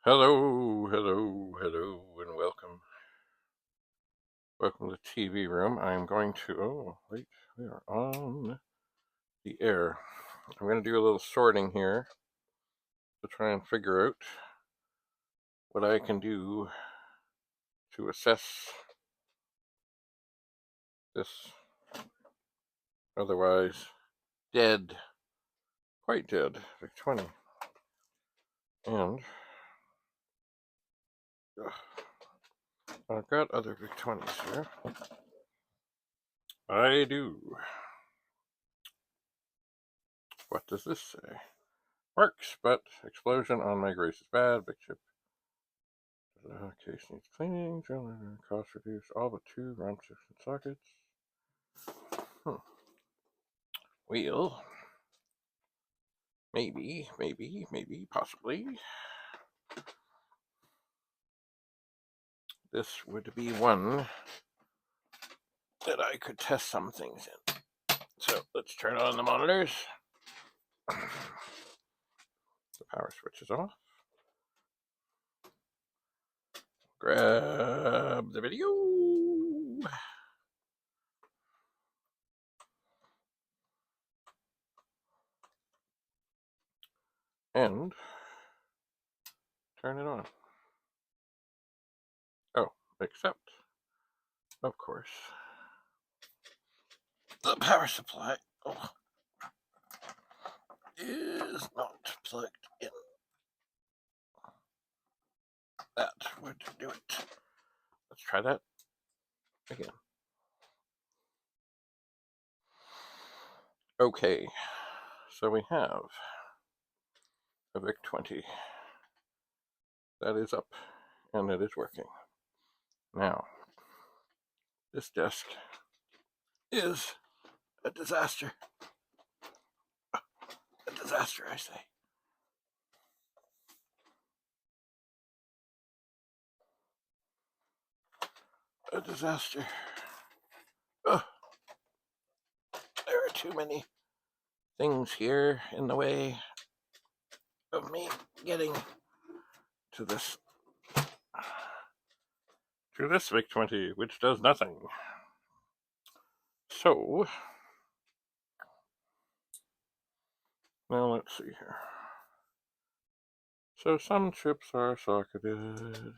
Hello, and welcome. Welcome to the TV room. I'm going to. Oh, wait, we are on the air. I'm going to do a little sorting here to try and figure out what I can do to assess this otherwise dead, quite dead, Vic-20. And I've got other Vic-20s here. I do. What does this say? Works, but explosion on my grace is bad. Big chip. Case needs cleaning. Cost reduced. All but 2 RAM chips and sockets. Wheel. Maybe, possibly. This would be one that I could test some things in. So let's turn on the monitors. The power switch is off. Grab the video. And turn it on. Oh, except, of course, the power supply is not plugged in. That would do it. Let's try that again. Okay, so we have a Vic-20 that is up and it is working. Now, this desk is a disaster. A disaster, I say. A disaster. Oh, there are too many things here in the way of me getting to this Vic-20, which does nothing. So, now let's see here. So some chips are socketed,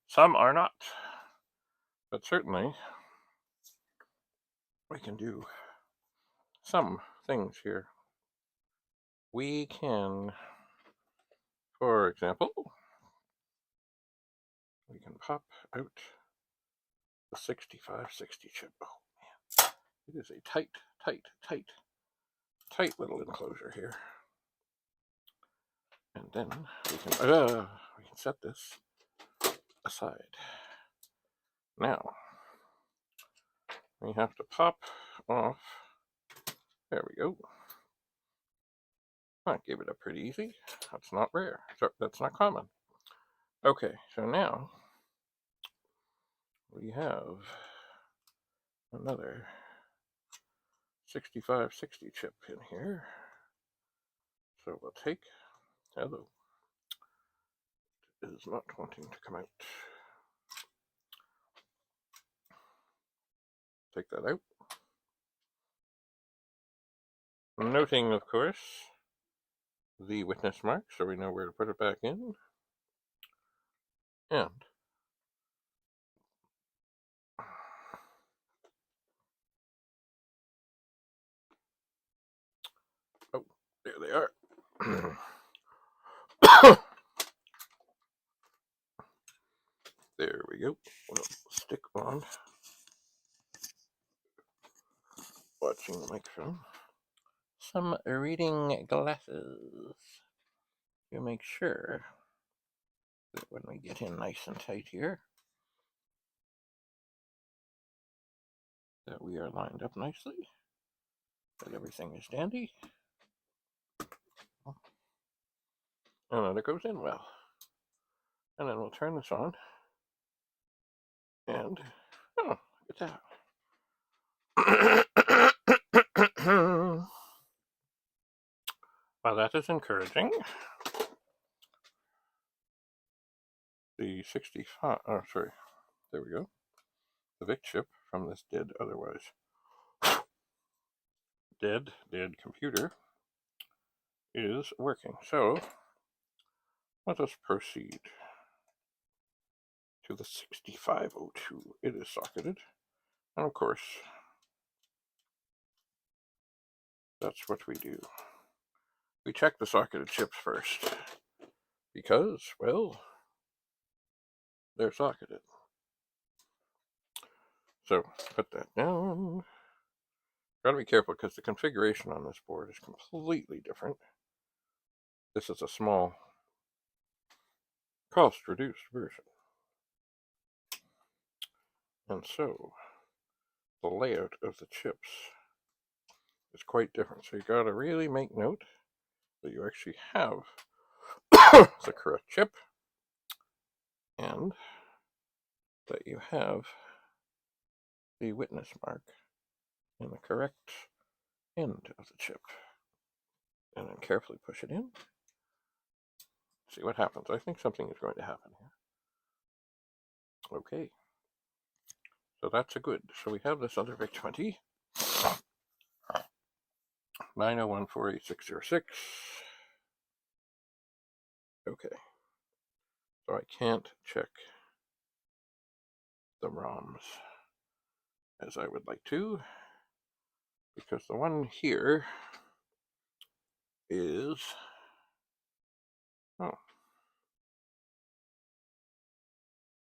some are not, but certainly we can do some things here. We can, for example, we can pop out the 6560 chip. Oh man, it is a tight little enclosure here. And then we can set this aside. Now we have to pop off. There we go. I gave it up pretty easy. That's not rare. That's not common. Okay, so now we have another 6560 chip in here. So we'll take, hello, it is not wanting to come out. Take that out. Noting, of course, the witness mark so we know where to put it back in. And oh, there they are. There we go. We'll stick on watching the microphone. Some reading glasses to make sure that when we get in nice and tight here, that we are lined up nicely, that everything is dandy, and that it goes in well. And then we'll turn this on, and oh, look at that. Well, that is encouraging. the 65, oh sorry, there we go. The Vic chip from this otherwise dead computer is working. So let us proceed to the 6502. It is socketed, and of course, that's what we do. We check the socketed chips first because, well, they're socketed. So put that down. Gotta be careful because the configuration on this board is completely different. This is a small, cost-reduced version. And so the layout of the chips is quite different. So you gotta really make note that you actually have the correct chip and that you have the witness mark in the correct end of the chip. And then carefully push it in. See what happens. I think something is going to happen here. Okay. So that's a good. So we have this other Vic-20. 901-48606. Okay. So I can't check the ROMs as I would like to, because the one here is, oh,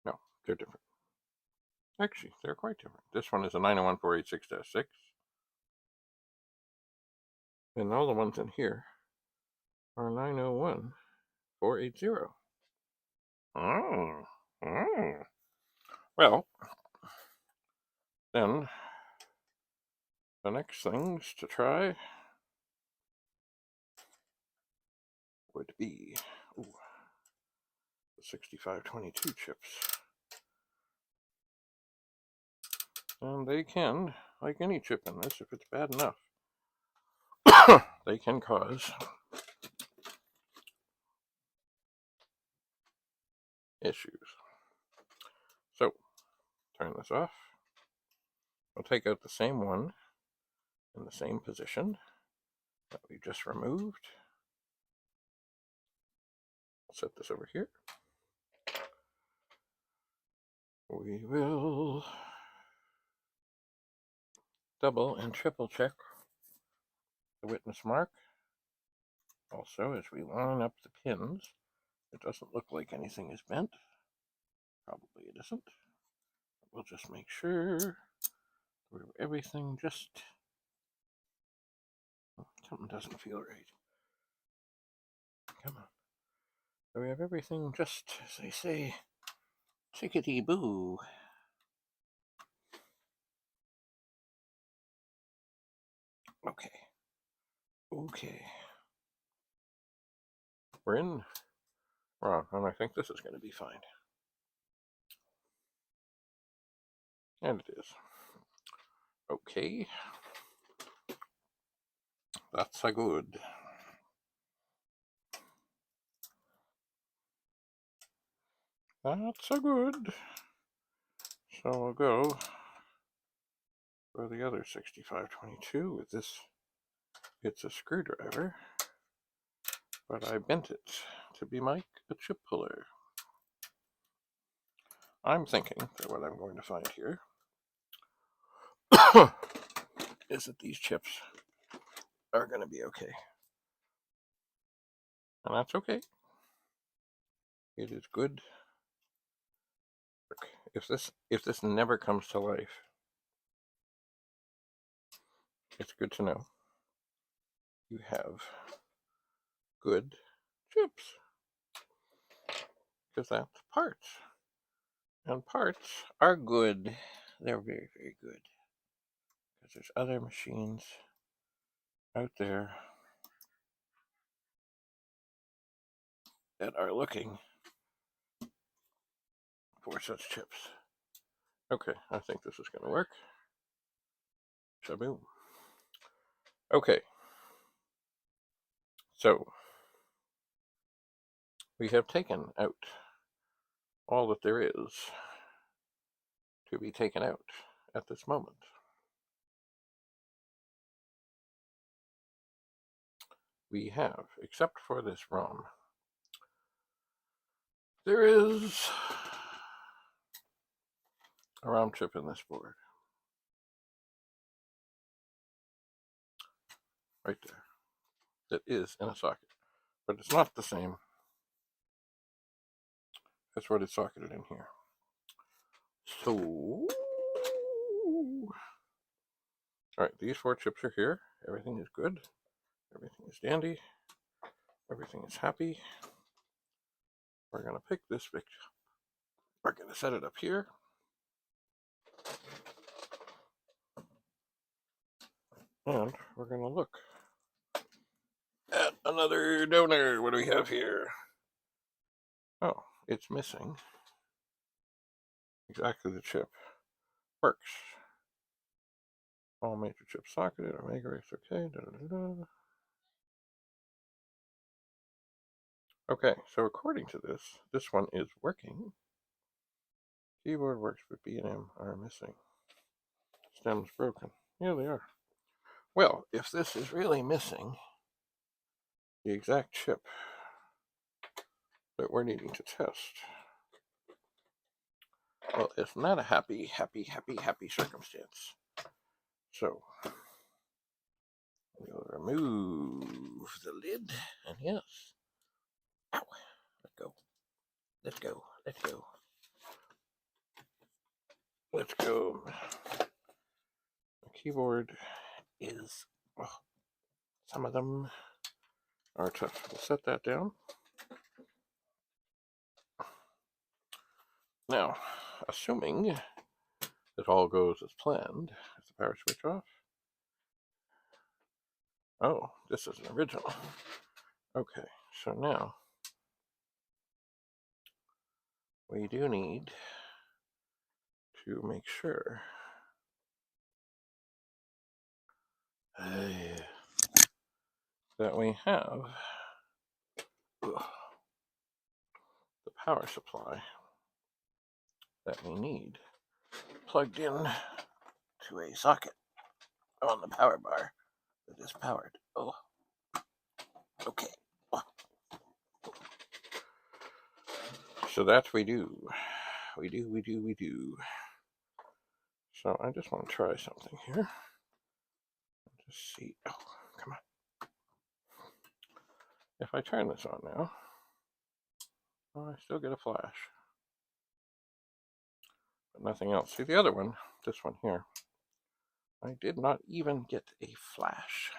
no, they're different. Actually, they're quite different. This one is a 901-486-6, and all the ones in here are 901-480. Well, then the next things to try would be the 6522 chips. And they can, like any chip in this, if it's bad enough, they can cause issues. So, turn this off. I'll take out the same one in the same position that we just removed. I'll set this over here. We will double and triple check the witness mark. Also, as we line up the pins, it doesn't look like anything is bent. Probably it isn't. We'll just make sure everything just, something doesn't feel right. Come on. So we have everything just, as they say, tickety-boo. Okay. Okay. We're in ROM, and I think this is going to be fine. And it is. Okay. That's a good. That's a good. So I'll go for the other 6522 with this. It's a screwdriver, but I bent it to be like a chip puller. I'm thinking that what I'm going to find here is that these chips are going to be okay. And that's okay. It is good. If this never comes to life, it's good to know you have good chips, because that's parts, and parts are good. They're very, very good, because there's other machines out there that are looking for such chips. Okay, I think this is going to work. Shaboom. Okay, so we have taken out all that there is to be taken out at this moment. We have, except for this ROM, there is a ROM chip in this board. Right there. That is in a socket. But it's not the same as what is socketed in here. So, alright, these 4 chips are here. Everything is good. Everything is dandy. Everything is happy. We're going to pick this Vic. We're going to set it up here. And we're going to look at another donor. What do we have here? Oh, it's missing exactly the chip. Works. All major chips socketed. Omega race okay. Da, da, da, da. Okay, so according to this, this one is working. Keyboard works, but B and M are missing. Stems broken. Yeah, they are. Well, if this is really missing the exact chip that we're needing to test, well, isn't that a happy circumstance? So, we'll remove the lid, and yes. Ow. Let go. Let go. Let go. Let's go. The keyboard is, well, some of them are tough. We'll set that down. Now, assuming that all goes as planned, is the power switch off? Oh, this is an original. Okay, so now we do need to make sure that we have the power supply that we need plugged in to a socket on the power bar that is powered. Oh, okay. So that we do. We do. So I just want to try something here. Just see. Oh, come on. If I turn this on now, oh, I still get a flash. But nothing else. See the other one, this one here, I did not even get a flash.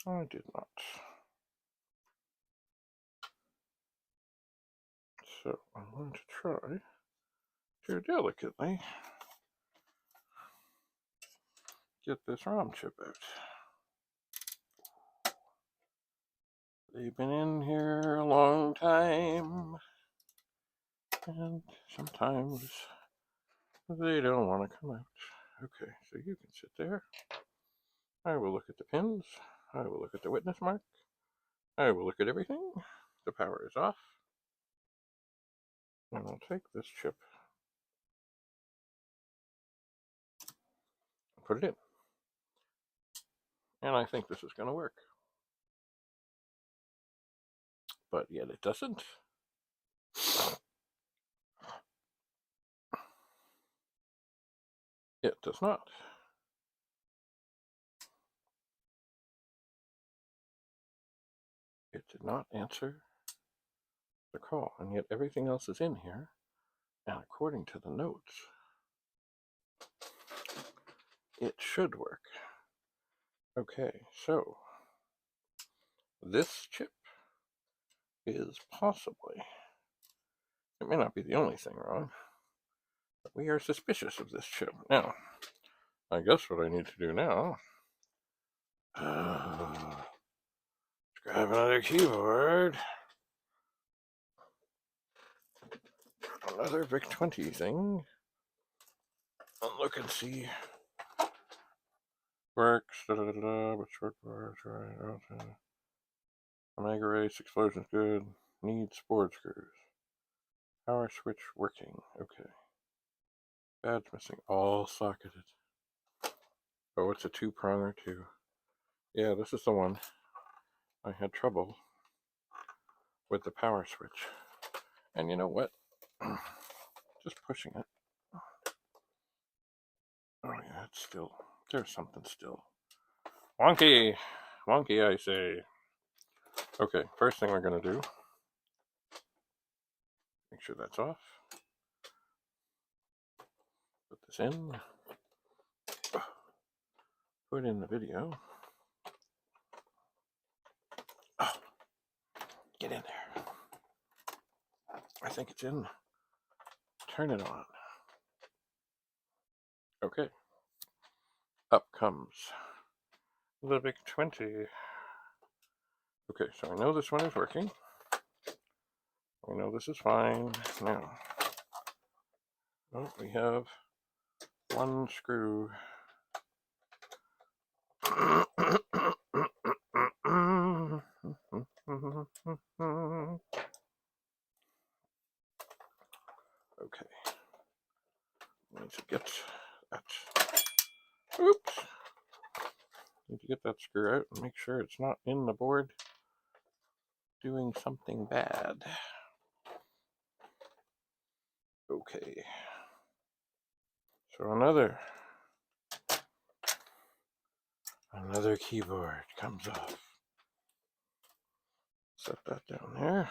I did not. So I'm going to try to delicately get this ROM chip out. They've been in here a long time, and sometimes they don't want to come out. Okay, so you can sit there. I will look at the pins. I will look at the witness mark. I will look at everything. The power is off. And I'll take this chip and put it in. And I think this is going to work. But yet it doesn't. It does not. It did not answer the call, and yet everything else is in here. And according to the notes, it should work. Okay, so this chip is possibly, it may not be the only thing wrong, but we are suspicious of this chip. Now, I guess what I need to do now, let's grab another keyboard, another Vic-20 thing, and look and see. Works, with short bars, right, Omega race, explosion's good. Needs board screws. Power switch working. Okay. Badge missing. All socketed. Oh, it's a two-pronger too. Yeah, this is the one. I had trouble with the power switch. And you know what? Just pushing it. Oh yeah, it's still, there's something still. Wonky! Wonky, I say. Okay, first thing we're gonna do, make sure that's off. Put this in. Put in the video. Oh, get in there. I think it's in. Turn it on. Okay. Up comes the Vic-20. Okay, so I know this one is working. I know this is fine. Now, oh, we have one screw. Okay. Need to get that. Oops. Need to get that screw out and make sure it's not in the board doing something bad. Okay. So another keyboard comes off. Set that down there.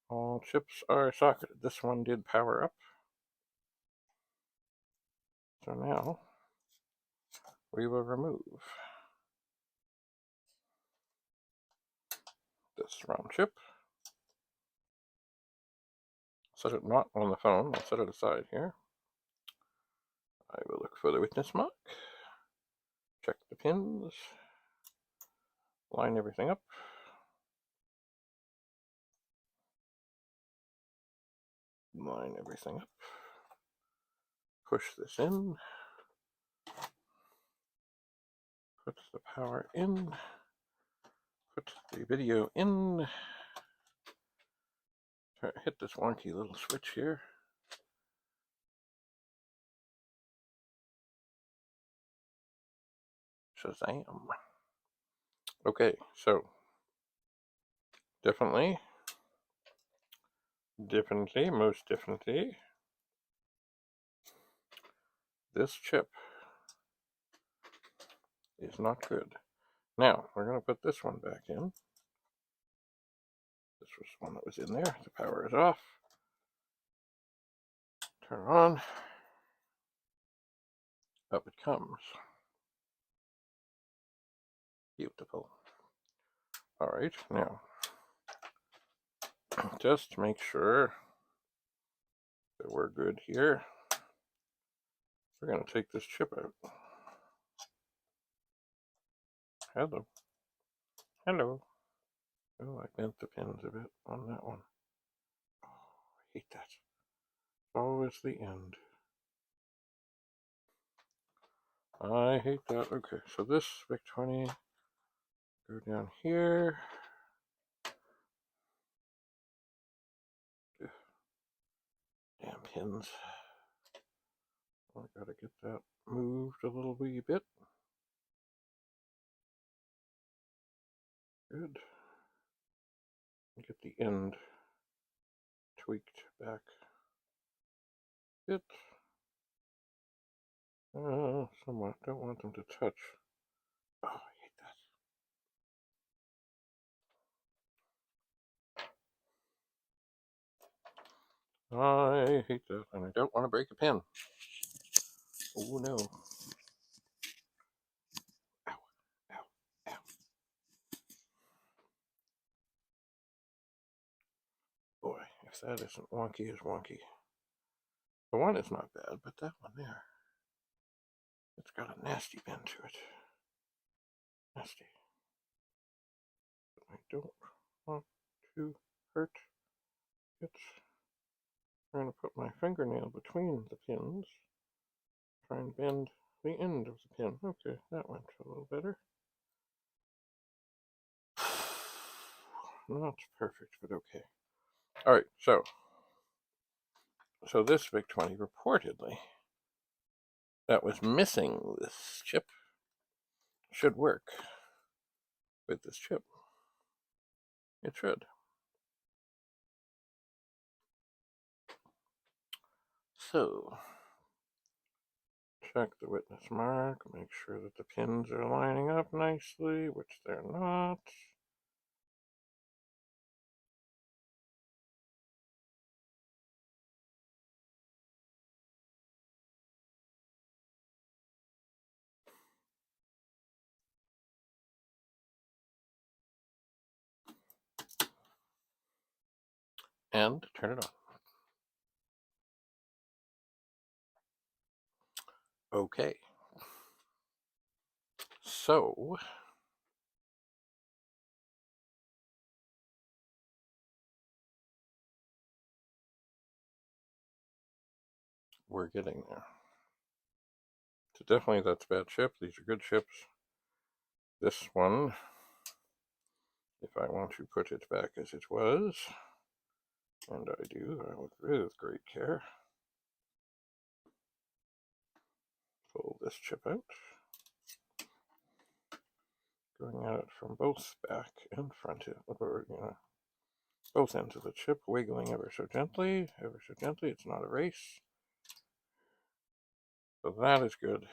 All chips are socketed. This one did power up. So now we will remove this round chip. Set it not on the phone. I'll set it aside here. I will look for the witness mark. Check the pins. Line everything up. Line everything up. Push this in. Put the power in. Put the video in. Hit this wonky little switch here. Shazam. Okay, so definitely, most definitely, this chip is not good. Now, we're going to put this one back in. This was one that was in there. The power is off. Turn on. Up it comes. Beautiful. All right, now, just to make sure that we're good here, we're going to take this chip out. Hello. Hello. Oh, I bent the pins a bit on that one. Oh, I hate that. Always the end. I hate that. Okay, so this Vic-20, go down here. Damn pins. I gotta get that moved a little wee bit. Good. Get the end tweaked back a bit. Somewhat. Don't want them to touch. Oh, I hate that. I hate that, and I don't want to break a pin. Oh no. Ow, ow, ow. Boy, if that isn't wonky as wonky. The one is not bad, but that one there, it's got a nasty bend to it. Nasty. I don't want to hurt it. I'm going to put my fingernail between the pins. Try and bend the end of the pin. Okay, that went a little better. not perfect, but okay. All right, so this Vic-20 reportedly that was missing this chip should work with this chip. It should. So, check the witness mark, make sure that the pins are lining up nicely, which they're not. And turn it on. Okay. So, we're getting there. So definitely that's a bad chip. These are good chips. This one, if I want to put it back as it was, and I do, I will with great care. Pull this chip out. Going at it from both back and front, or, both ends of the chip, wiggling ever so gently, It's not a race. So that is good.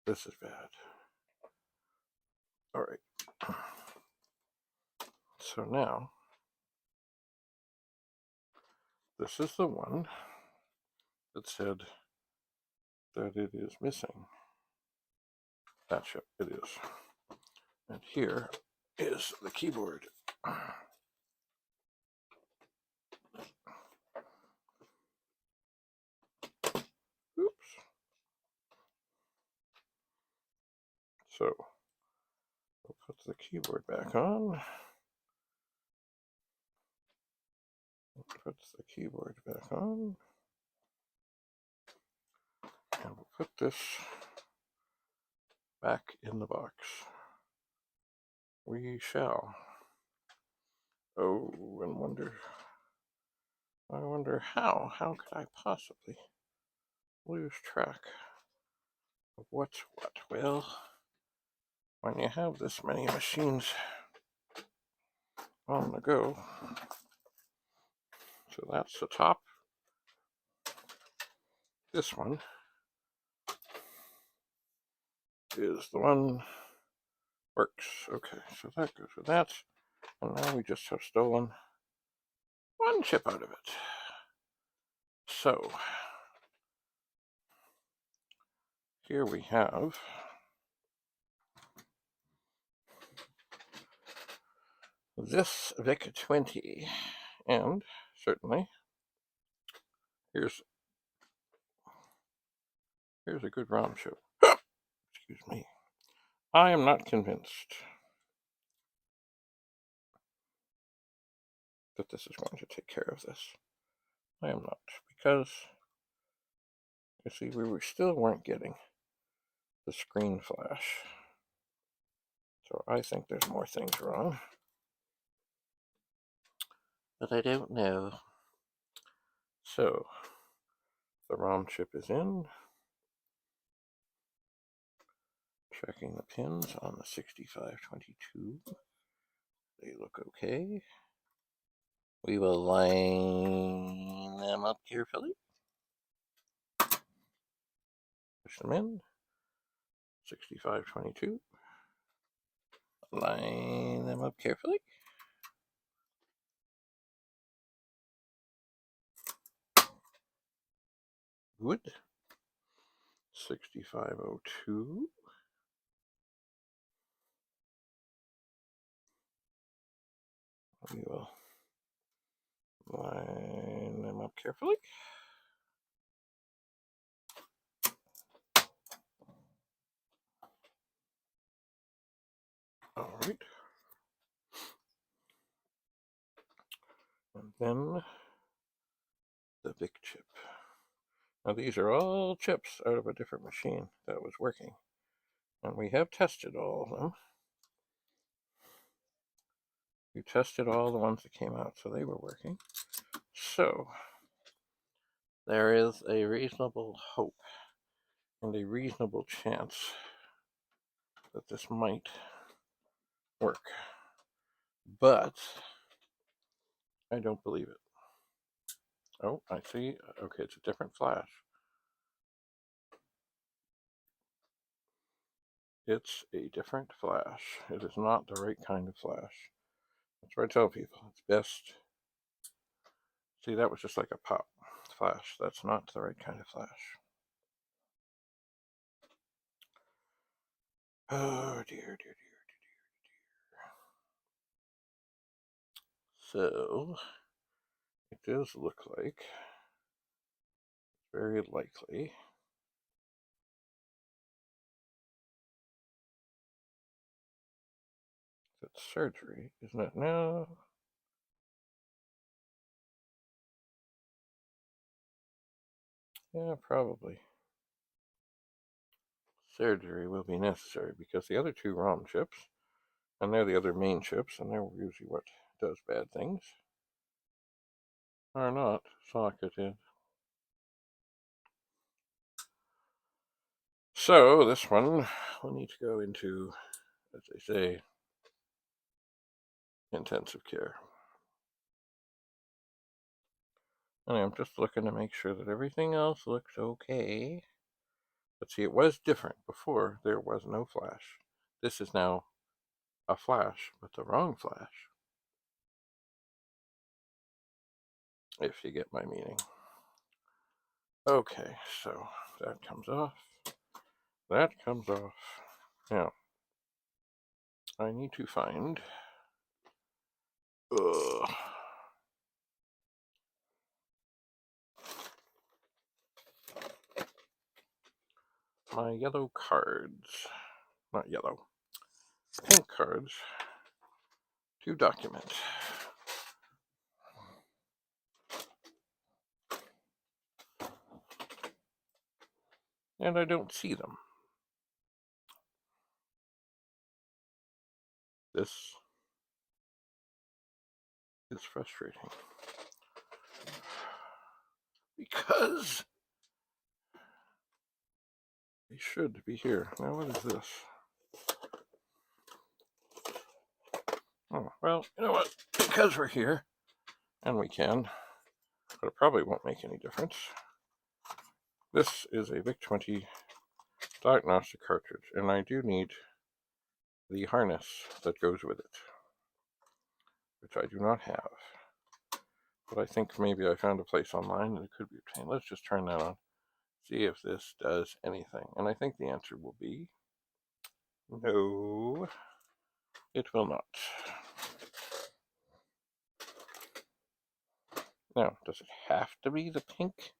This is bad. All right. So now, this is the one that said that it is missing. That chip, it is. And here is the keyboard. Oops. So, we'll put the keyboard back on. Put the keyboard back on. And we'll put this back in the box. We shall. Oh, and I wonder how could I possibly lose track of what's what? Well, when you have this many machines on the go, so that's the top. This one is the one works. Okay, so that goes with that. And now we just have stolen one chip out of it. So, here we have this Vic-20, and certainly here's a good ROM chip. Excuse me. I am not convinced that this is going to take care of this. I am not, because you see, we still weren't getting the screen flash. So I think there's more things wrong, but I don't know. So the ROM chip is in. Checking the pins on the 6522. They look okay. We will line them up carefully. Push them in. 6522. Line them up carefully. Good. 6502. We will line them up carefully. All right. And then the Vic chip. Now these are all chips out of a different machine that was working. And we have tested all of them. You tested all the ones that came out, so they were working. So, there is a reasonable hope and a reasonable chance that this might work. But I don't believe it. Oh, I see. Okay, it's a different flash. It's a different flash. It is not the right kind of flash. That's what I tell people. It's best. See, that was just like a pop flash. That's not the right kind of flash. Oh, dear, dear, dear, dear. So, it does look like, very likely, that surgery, isn't it? No. Yeah, probably. Surgery will be necessary because the other two ROM chips, and they're the other main chips, and they're usually what does bad things, are not socketed. So this one will need to go into, as they say, intensive care. And I'm just looking to make sure that everything else looks okay. But see, it was different before. There was no flash. This is now a flash, but the wrong flash. If you get my meaning. Okay, so that comes off. That comes off. Now, I need to find my yellow cards. Not yellow. Pink cards to document. And I don't see them. This is frustrating. Because they should be here. Now, what is this? Oh, well, you know what? Because we're here, and we can, but it probably won't make any difference. This is a Vic-20 diagnostic cartridge, and I do need the harness that goes with it, which I do not have. But I think maybe I found a place online that it could be obtained. Let's just turn that on, see if this does anything. And I think the answer will be no, it will not. Now, does it have to be the pink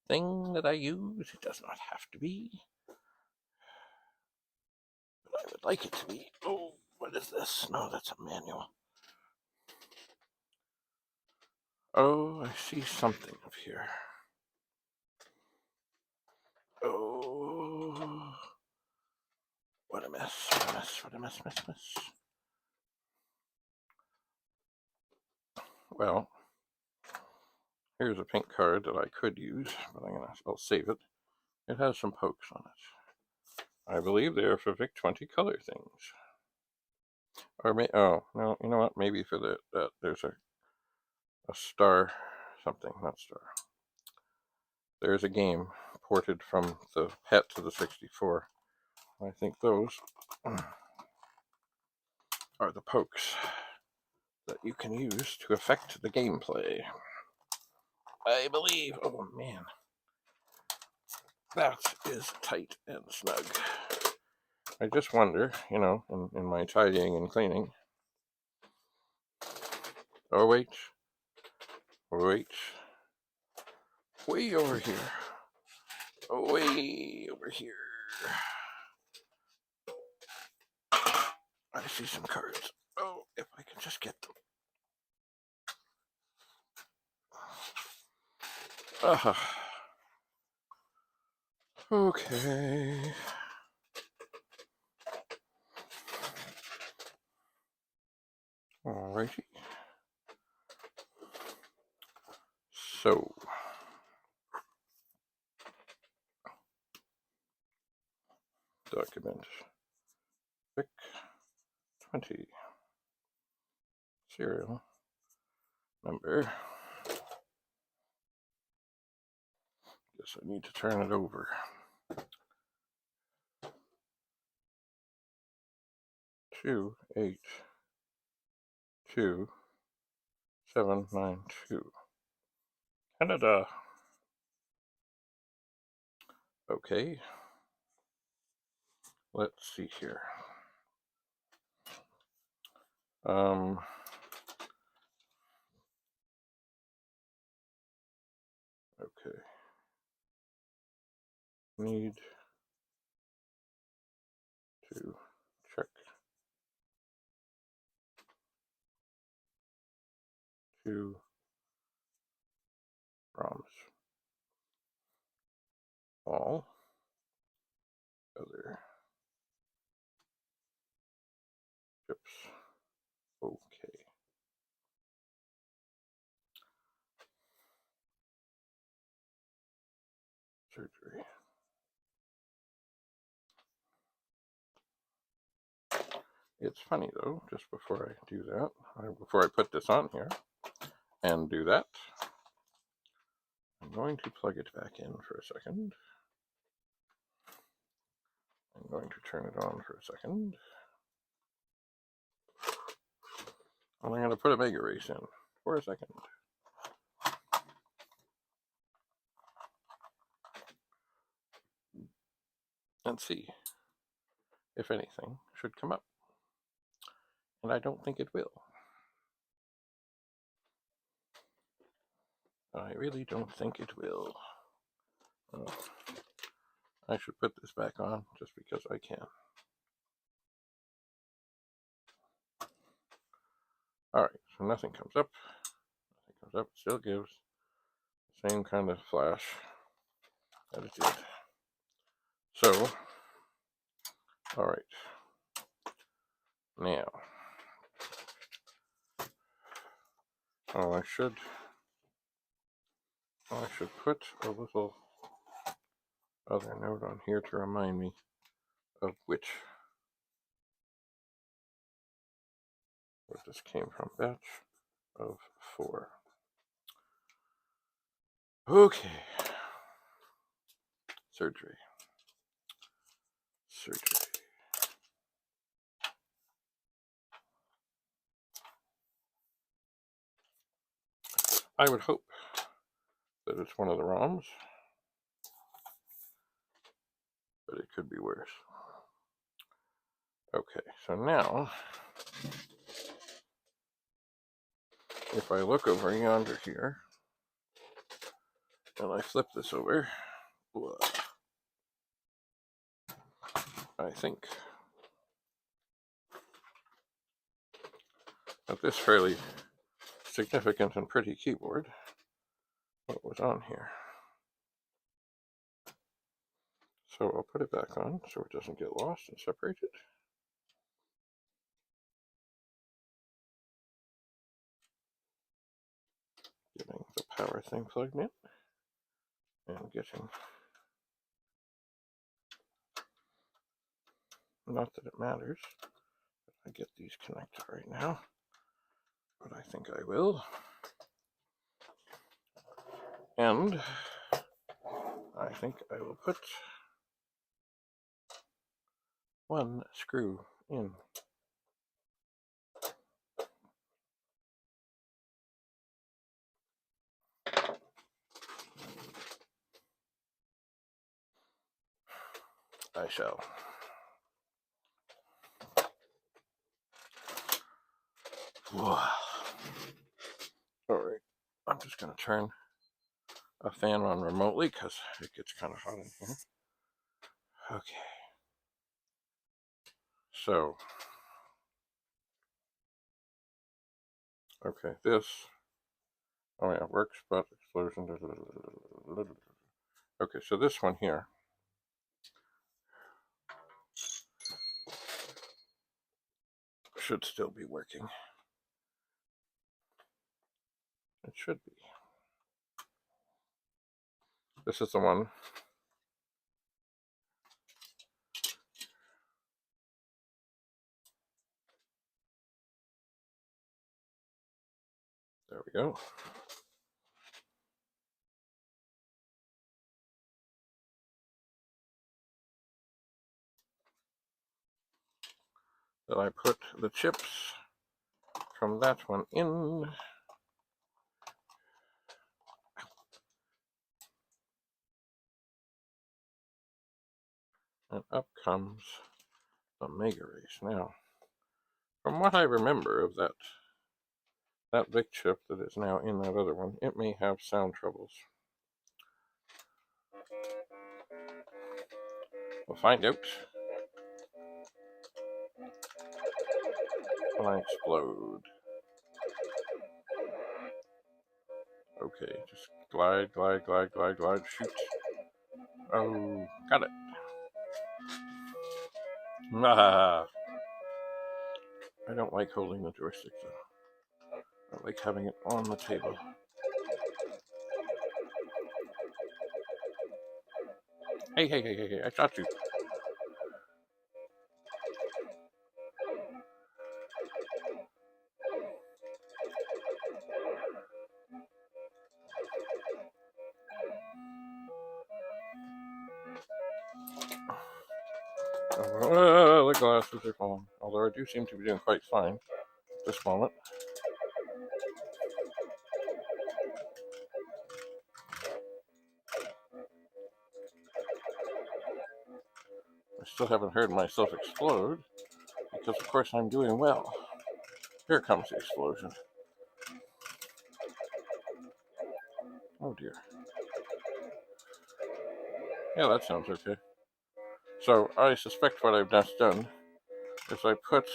thing that I use? It does not have to be. But I would like it to be. Oh, what is this? No, that's a manual. Oh, I see something up here. Oh, what a mess, what a mess, what a mess. Well, here's a pink card that I could use, but I'll save it. It has some pokes on it. I believe they are for Vic-20 color things. Or oh no, you know what? Maybe for there's a star something, not star. There's a game ported from the PET to the 64. I think those are the pokes that you can use to affect the gameplay. I believe. Oh man, that is tight and snug. I just wonder, you know, in my tidying and cleaning. Oh wait, way over here. Way over here. I see some cards. Oh, if I can just get them. Okay. Alrighty. So, document Vic-20 serial number. Guess I need to turn it over. 282792. Canada. Okay. Let's see here. Okay. Need to check two ROMs. All other chips. Okay. Surgery. It's funny though, just before I do that, before I put this on here and do that, I'm going to plug it back in for a second. I'm going to turn it on for a second. And I'm going to put a mega race in for a second. And see if anything should come up. And I don't think it will. I really don't think it will. I should put this back on just because I can. Alright, so nothing comes up. Nothing comes up. It still gives the same kind of flash that it did. So, alright. Now, I should put a little other note on here to remind me of what this came from. Batch of 4. Okay. Surgery. I would hope that it's one of the ROMs, but it could be worse. Okay, so now, if I look over yonder here, and I flip this over, I think that this fairly significant and pretty keyboard, what was on here. So I'll put it back on so it doesn't get lost and separated. Getting the power thing plugged in and getting, not that it matters, I get these connected right now, but I think I will. And I think I will put one screw in. I shall. Alright, I'm just going to turn a fan on remotely because it gets kind of hot in here. Okay. So, okay, this, oh yeah, works, but explosion. Okay, so this one here should still be working. It should be. This is the one. There we go. Then I put the chips from that one in. And up comes the Mega Race. Now, from what I remember of that Vic chip that is now in that other one, it may have sound troubles. We'll find out when I explode. Okay, just glide, glide, glide, glide, glide, shoot. Oh, got it. Ah, I don't like holding the joystick though. I like having it on the table. Hey, hey, hey, hey, hey, I shot you. Oh, the glasses are falling. Although I do seem to be doing quite fine at this moment. I still haven't heard myself explode, because of course I'm doing well. Here comes the explosion. Oh dear. Yeah, that sounds okay. So I suspect what I've just done is I put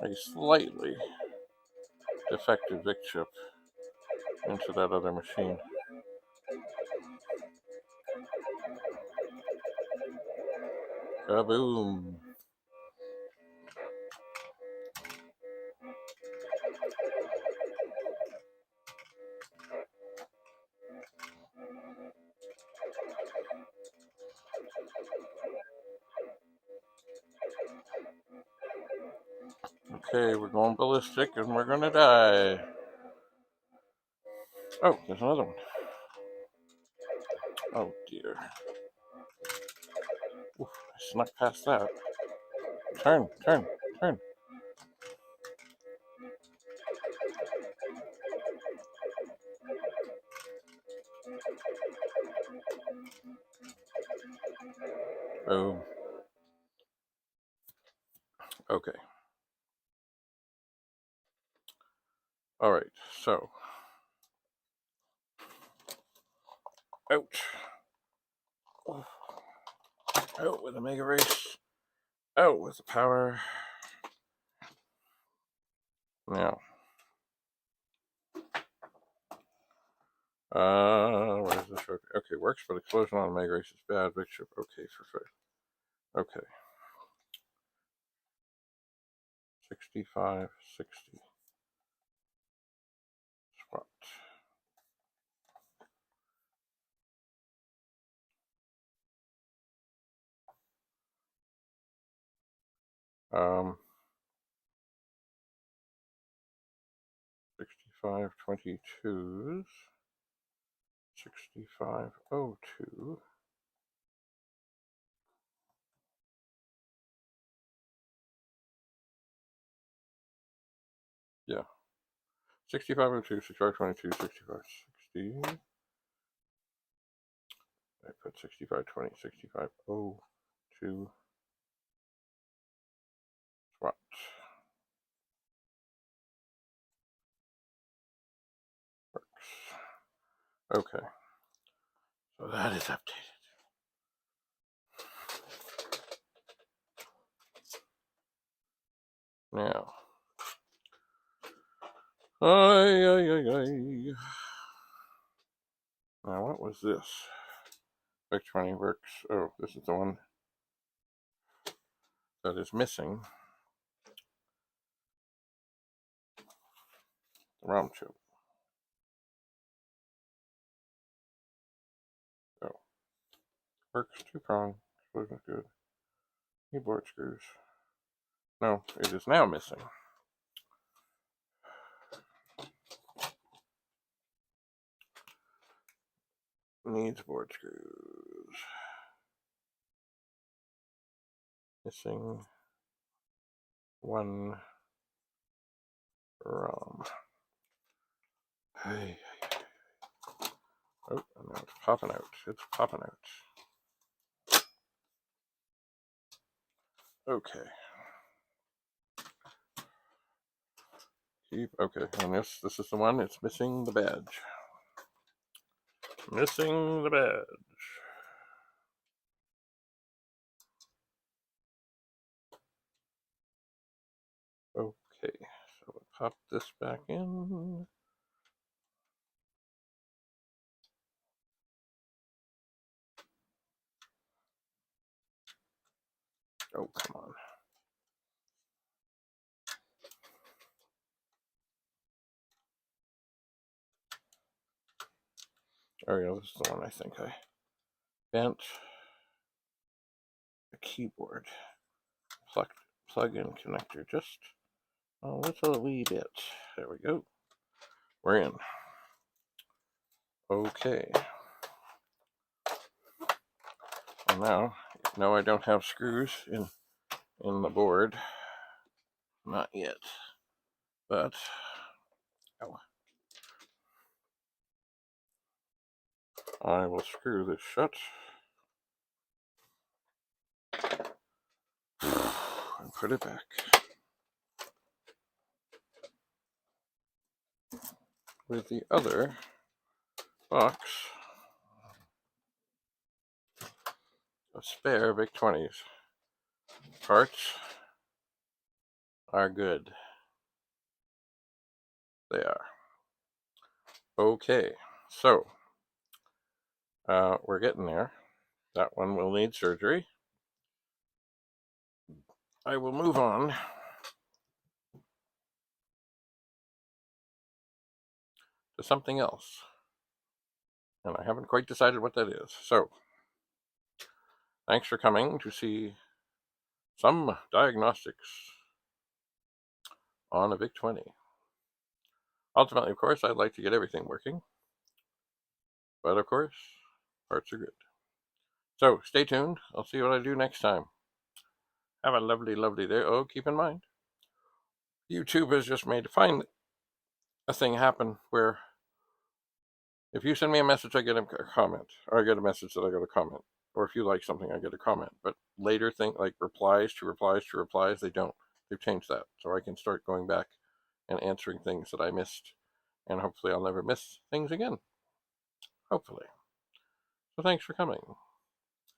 a slightly defective Vic chip into that other machine. Kaboom! Okay, we're going ballistic and we're gonna die. Oh, there's another one. Oh dear. Oof, I snuck past that. Turn, turn, turn. Boom. Okay. Alright, so. Ouch. Out with the Mega Race. Out with the power. Now. Where's the short? Okay, works, but explosion on Mega Race is bad. Big ship. Okay, for fair. Okay. 65, 60. Swap. 65 22s. 6502. Yeah. 6502, 6522, 6560. I put 6520, 6502. Swap. Works. Okay. So that is updated. Now. Now, what was this? Vic-20 works. Oh, this is the one that is missing. the ROM chip. So, works, two-prong, explosion's good. Keyboard screws. No, it is now missing. Needs board screws. Missing one ROM. Hey. Oh, and now it's popping out. It's popping out. Okay. Okay, and this is the one. It's missing the badge. Missing the badge. Okay, so we'll pop this back in. Oh, come on. Oh yeah, this is the one I think I bent. The keyboard. Plug-in connector, just a little wee bit. There we go. We're in. Okay. And now, no, I don't have screws in the board. Not yet. But, oh. I will screw this shut. And put it back. With the other box of spare Vic-20s. Parts are good. They are. Okay, so we're getting there. That one will need surgery. I will move on to something else. And I haven't quite decided what that is. So, thanks for coming to see some diagnostics on a Vic-20. Ultimately, of course, I'd like to get everything working. But of course, parts are good. So, stay tuned. I'll see what I do next time. Have a lovely, lovely day. Oh, keep in mind, YouTube has just made find a thing happen where if you send me a message, I get a comment, or I get a message that I got a comment, or if you like something, I get a comment. But later, like replies to replies to replies, they don't. They've changed that, so I can start going back and answering things that I missed, and hopefully, I'll never miss things again. Hopefully. So thanks for coming.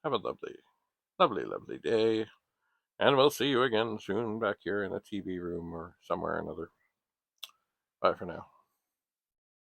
Have a lovely, lovely, lovely day, and we'll see you again soon back here in a TV room or somewhere or another. Bye for now.